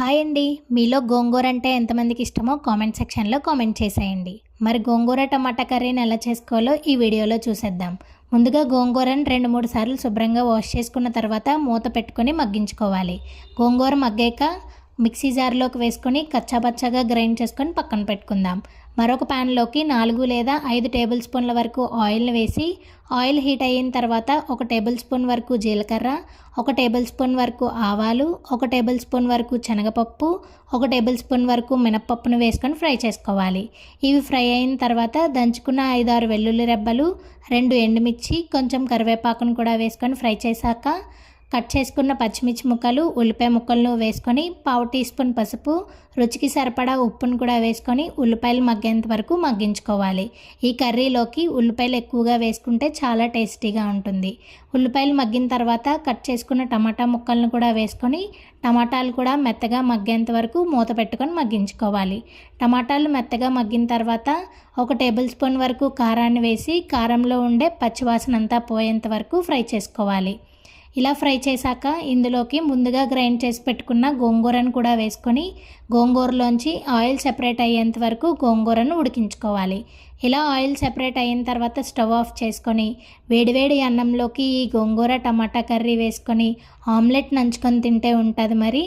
Hi అండి. మీలో గోంగూర అంటే ఎంతమందికి ఇష్టమో కామెంట్ సెక్షన్లో కామెంట్ చేసేయండి. మరి గోంగూర టమాటా కర్రీని ఎలా చేసుకోవాలో ఈ వీడియోలో చూసేద్దాం. ముందుగా గోంగూరను 2-3 సార్లు శుభ్రంగా వాష్ చేసుకున్న తర్వాత మూత పెట్టుకొని మగ్గించుకోవాలి. గోంగూర మగ్గాక మిక్సీ జార్లోకి వేసుకొని కచ్చాపచ్చాగా గ్రైండ్ చేసుకొని పక్కన పెట్టుకుందాం. మరొక ప్యాన్లోకి 4 లేదా 5 టేబుల్ స్పూన్ల వరకు ఆయిల్ని వేసి ఆయిల్ హీట్ అయిన తర్వాత 1 టేబుల్ స్పూన్ వరకు జీలకర్ర, 1 టేబుల్ స్పూన్ వరకు ఆవాలు, 1 టేబుల్ స్పూన్ వరకు శనగపప్పు, 1 టేబుల్ స్పూన్ వరకు మినపప్పును వేసుకొని ఫ్రై చేసుకోవాలి. ఇవి ఫ్రై అయిన తర్వాత దంచుకున్న 5-6 వెల్లుల్లి రెబ్బలు, 2 ఎండుమిర్చి, కొంచెం కరివేపాకును కూడా వేసుకొని ఫ్రై చేశాక కట్ చేసుకున్న పచ్చిమిర్చి ముక్కలు, ఉల్లిపాయ ముక్కలను వేసుకొని 1/2 టీ స్పూన్ పసుపు, రుచికి సరిపడా ఉప్పును కూడా వేసుకొని ఉల్లిపాయలు మగ్గేంత వరకు మగ్గించుకోవాలి. ఈ కర్రీలోకి ఉల్లిపాయలు ఎక్కువగా వేసుకుంటే చాలా టేస్టీగా ఉంటుంది. ఉల్లిపాయలు మగ్గిన తర్వాత కట్ చేసుకున్న టమాటా ముక్కలను కూడా వేసుకొని టమాటాలు కూడా మెత్తగా మగ్గేంత వరకు మూత పెట్టుకొని మగ్గించుకోవాలి. టమాటాలు మెత్తగా మగ్గిన తర్వాత 1 టేబుల్ స్పూన్ వరకు కారాన్ని వేసి కారంలో ఉండే పచ్చివాసన అంతా పోయేంత వరకు ఫ్రై చేసుకోవాలి. ఇలా ఫ్రై చేశాక ఇందులోకి ముందుగా గ్రైండ్ చేసి పెట్టుకున్న గోంగూరను కూడా వేసుకొని గోంగూరలోంచి ఆయిల్ సెపరేట్ అయ్యేంత వరకు గోంగూరను ఉడికించుకోవాలి. ఇలా ఆయిల్ సెపరేట్ అయిన తర్వాత స్టవ్ ఆఫ్ చేసుకొని వేడివేడి అన్నంలోకి ఈ గోంగూర టమాటా కర్రీ వేసుకొని ఆమ్లెట్ నంచుకొని తింటే ఉంటుంది. మరి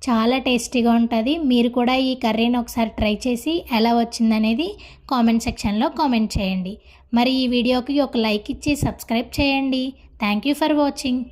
చాలా టేస్టీగా ఉంటుంది. మీరు కూడా ఈ కర్రీని ఒకసారి ట్రై చేసి ఎలా వచ్చిందనేది కామెంట్ సెక్షన్లో కామెంట్ చేయండి. మరి ఈ వీడియోకి ఒక లైక్ ఇచ్చి సబ్స్క్రైబ్ చేయండి. Thank you for watching.